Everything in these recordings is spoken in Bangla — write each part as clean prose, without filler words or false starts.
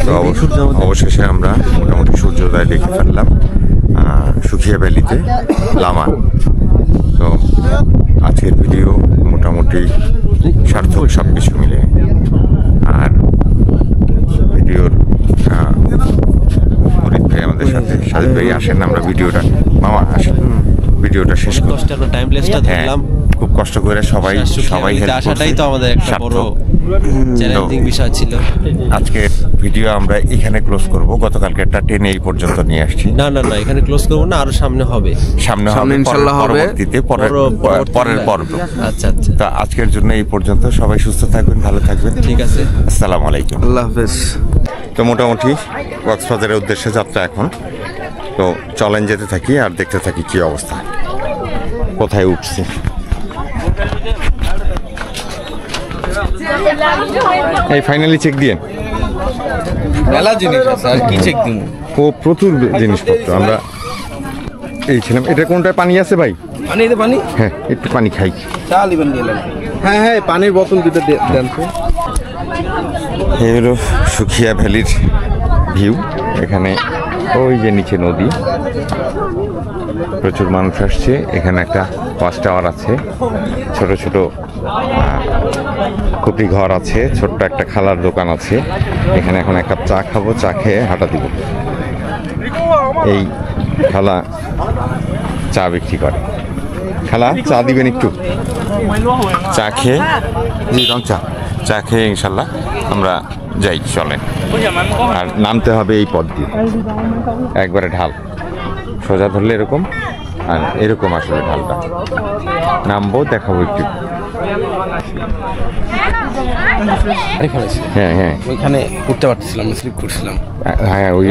তো অবশেষে আমরা মোটামুটি সূর্যোদয় দেখে ফেললাম সুখিয়া ভ্যালিতে লামা। তো আজকের ভিডিও মোটামুটি সার্থক সব কিছু মিলে। আর ভিডিওর ফরিদ ভাই আমাদের সাথে, সাজিদ ভাই আসেন, আমরা ভিডিওটা মামা আসেন ভিডিওটা শেষ করতে। খুব কষ্ট করে সবাই আসাটাই তো আমাদের একটা বড় চ্যালেঞ্জিং বিষয় ছিল। আজকে ভিডিও আমরা এখানে ক্লোজ করব। গতকালকে একটা টেনে এই পর্যন্ত নিয়ে আসছি। না এখানে ক্লোজ করব না, আরো সামনে হবে ইনশাআল্লাহ হবে পরের পর্ব। আচ্ছা। তো আজকের জন্য এই পর্যন্ত। সবাই সুস্থ থাকবেন, ভালো থাকবেন। ঠিক আছে, আসসালামু আলাইকুম, আল্লাহ হাফেজ। তো মোটামুটি কক্সবাজারের উদ্দেশ্যে যাত্রা এখন। তো চলেন যেতে থাকি আর দেখতে থাকি কি অবস্থা, কোথায় উঠছি। এই ফাইনালি চেক দিয়ে মেলা জিনিস আছে, আর কি চেক দিব? ও প্রচুর জিনিসপত্র। আমরা এই ছিলাম। এটা কোনটায় পানি আছে ভাই? পানি হ্যাঁ, একটু পানি খাই। চা দিবেন দিলাম। হ্যাঁ, পানির বোতল দুটো দেন তো। এই হলো সুখিয়া ভ্যালির ভিউ। এখানে ওই যে নিচে নদী, প্রচুর মানুষ আসছে। এখানে একটা ওয়াচ টাওয়ার আছে, ছোট ছোট কুপি ঘর আছে, ছোট্ট একটা খালার দোকান আছে। এখানে এখন এক কাপ চা খাবো, চা খেয়ে হাঁটা দিব। এই খালা চা বিক্রি করে। খালা চা দিবেন একটু? চা খেয়ে চা খেয়ে ইনশাল্লাহ আমরা যাই, চলেন। আর নামতে হবে এই পথ দিয়ে, একবারে ঢাল সোজা ধরলে এরকম, আর এরকম আসলে ঢালটা। নামবো, দেখাবো একটু। হ্যাঁ, ওইখানে উঠতে পারছিলাম, স্লিপ করছিলাম। হ্যাঁ, ওই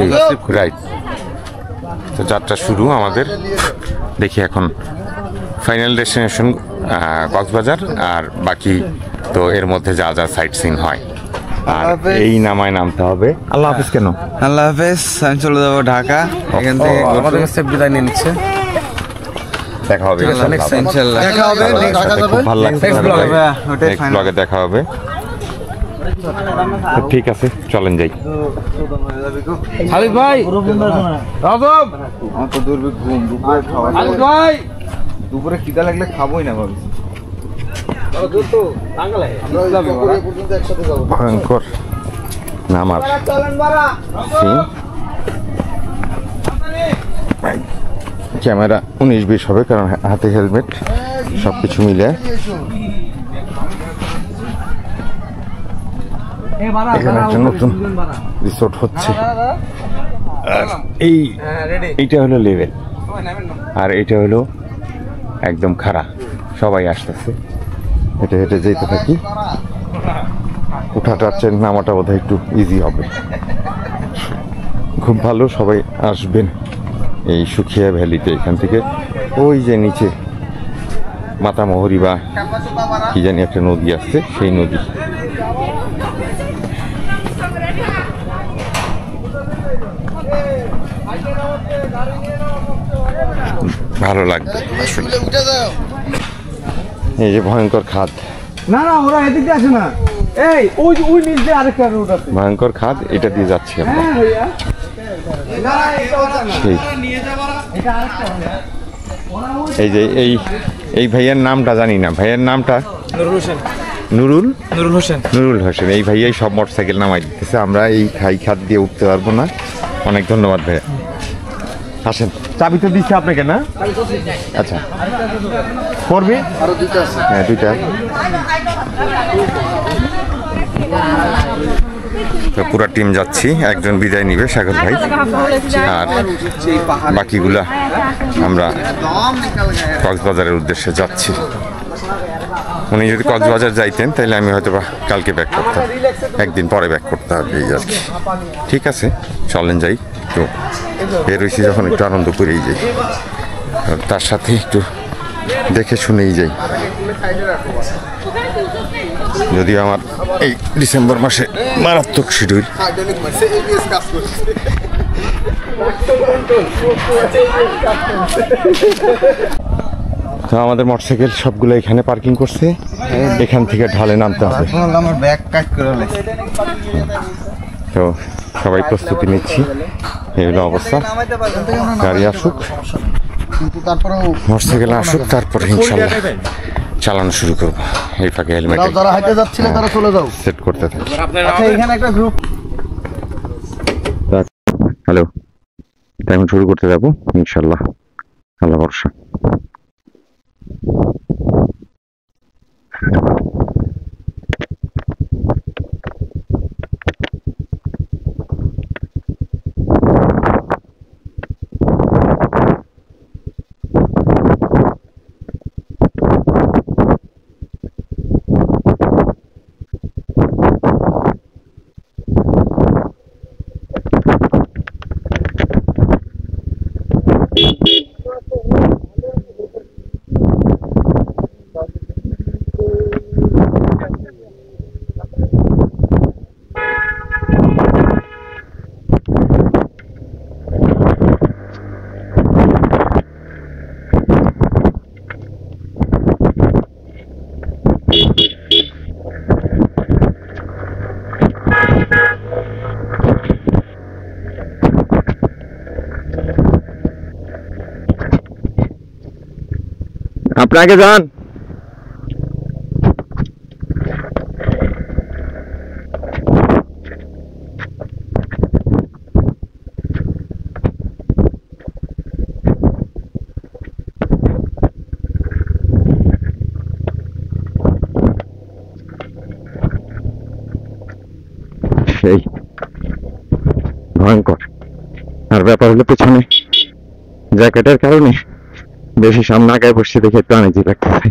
রাইট। তো যাত্রা শুরু আমাদের। দেখি এখন ফাইনাল ডেস্টিনেশন কক্সবাজার, আর বাকি তো এর মধ্যে যা যা সাইট সিন হয়। আর এই নামায় নামতে হবে। আল্লাহ হাফেজ। কেন আল্লাহ হাফেজ? আমি চলে যাবো ঢাকা। এখান থেকে আমাদের কাছে বিদায় নিয়ে নিচ্ছে। দেখা হবে ইনশাআল্লাহ। দেখা হবে, খুব ভালো লাগছে। নেক্সট ব্লগে দেখা হবে। ঠিক আছে, চলেন যাই। খালিদ ভাই, রাজব, আমার তো ঘুম। খালিদ ভাই, দুপুরে খিদা লাগলে খাবোই না ভাবি। ভয়ঙ্কর নামার ক্যামেরা 19-20 হবে, কারণ হাতে হেলমেট, সবকিছু মিলে। এখানে একটা নতুন রিসোর্ট হচ্ছে। এইটা হলো লেভেল, আর এটা হলো একদম খাড়া। সবাই আসতেছে, হেঁটে হেঁটে যেতে থাকি। উঠাটা নামাটা বোধহয় একটু ইজি হবে। খুব ভালো, সবাই আসবেন এই সুখিয়া ভ্যালিতে। এখান থেকে ওই যে নিচে মাতামহরি বা কি জানি একটা নদী আছে, সেই নদী। ভালো লাগবে আসলে। এই যে ভয়ঙ্কর খাদ, না ওরা এদিক দিয়ে আসে না। এই ওই নিচ দিয়ে আরেকটা রোড আছে, ভয়ঙ্কর খাদ। এটা দিয়ে যাচ্ছি আমরা। এই যে এই ভাইয়ের নামটা জানি না। ভাইয়ের নামটা নুরুল হোসেন। এই ভাইয়াই সব মোটরসাইকেল নামাই দিতেছে। আমরা এই খাদ দিয়ে উঠতে পারবো না। অনেক ধন্যবাদ ভাইয়া। আসেন, চাবি তো দিচ্ছে আপনাকে না? আচ্ছা, করবি? হ্যাঁ, 2টা। তো পুরা টিম যাচ্ছি। একজন বিদায় নিবে, সাগর ভাই, আর বাকিগুলা আমরা কক্সবাজারের উদ্দেশ্যে যাচ্ছি। উনি যদি কক্সবাজার যাইতেন তাহলে আমি হয়তো কালকে ব্যাক করতাম, একদিন পরে ব্যাক করতে হবে এই আর কি। ঠিক আছে, চলেন যাই। তো বের হয়েছি যখন একটু আনন্দ করেই যাই, তার সাথে একটু দেখে শুনেই যাই। যদিও আমার এই ডিসেম্বর মাসে মারাত্মক শিডিউল। তো আমাদের মোটরসাইকেল সবগুলো এখানে পার্কিং করছে। এখান থেকে ঢালে নামতে হবে। আমার ব্যাগ কাট করে তো সবাই প্রস্তুতি নিচ্ছি, এই হলো অবস্থা। গাড়ি আসুক, কিন্তু তারপরেও মোটরসাইকেল আসুক, তারপরে ইনশাল্লাহ চালানো শুরু করবো। এই ফাঁকে হেলমেট যারা হাইটে যাচ্ছিলে তারা চলে যাও। সেট করতে থাকি। আচ্ছা এখানে একটা গ্রুপ। হ্যালো, এখন শুরু করতে যাবো ইনশাল্লাহ, আল্লাহ ভরসা। আপনাকে যান, সেই ভয়ঙ্কর। আর ব্যাপার হলো পেছনে জ্যাকেটের কারণে বেশি সামনে আগায় বসে দেখে একটু আনিজি লাগতেছে।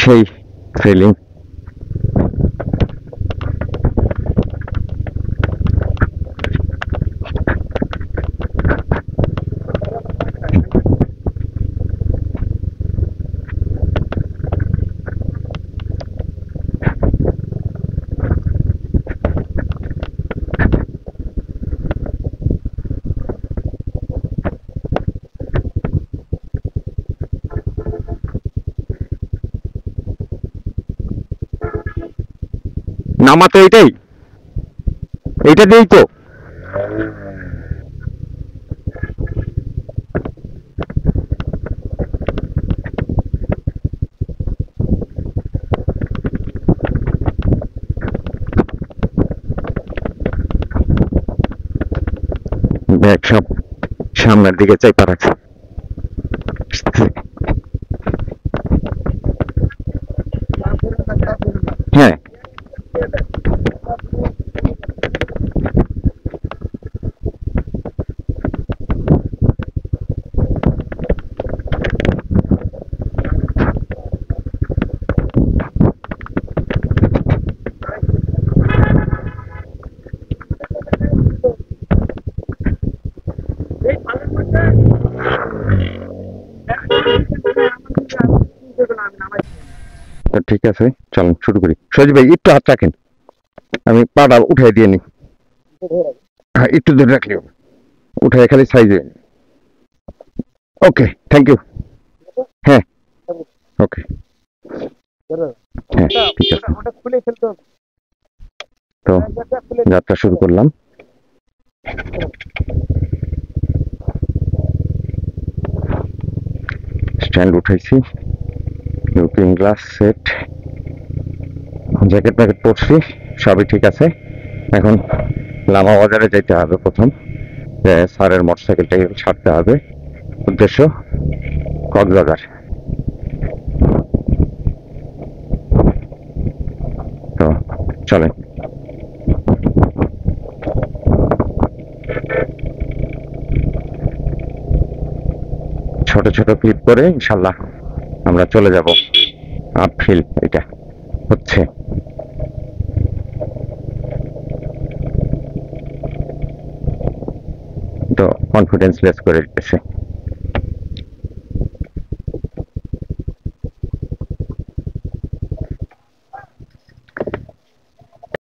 সেই থ্রিলিং। নামাতে এইটা দিয়েই তো ব্যাগ সব সামনের দিকে চাইপা রাখছে। হ্যাঁ, ঠিক আছে, চলুন শুরু করি। সজিব ভাই একটু হাত রাখেন, আমি পাটা উঠাই দিয়ে নি। হ্যাঁ, একটু দূরে রাখলি, উঠাই খালি সাইজে। Okay, thank you. হ্যাঁ, ওকে, হ্যাঁ ঠিক আছে। তো যাত্রা শুরু করলাম। স্ট্যান্ড উঠাইছি, looking glass set, jacket packet পরছি, সবই ঠিক আছে। এখন লামা বাজারে যাইতে হবে প্রথম, স্যারের মোটরসাইকেলটাকে ছাড়তে হবে। উদ্দেশ্য কক্সবাজার। তো চলেন। ছোট ছোট ক্লিপ করে ইনশাল্লাহ আমরা চলে যাব আপফিল। এটা হচ্ছে তো কনফিডেন্স লেস করে দিতেছে।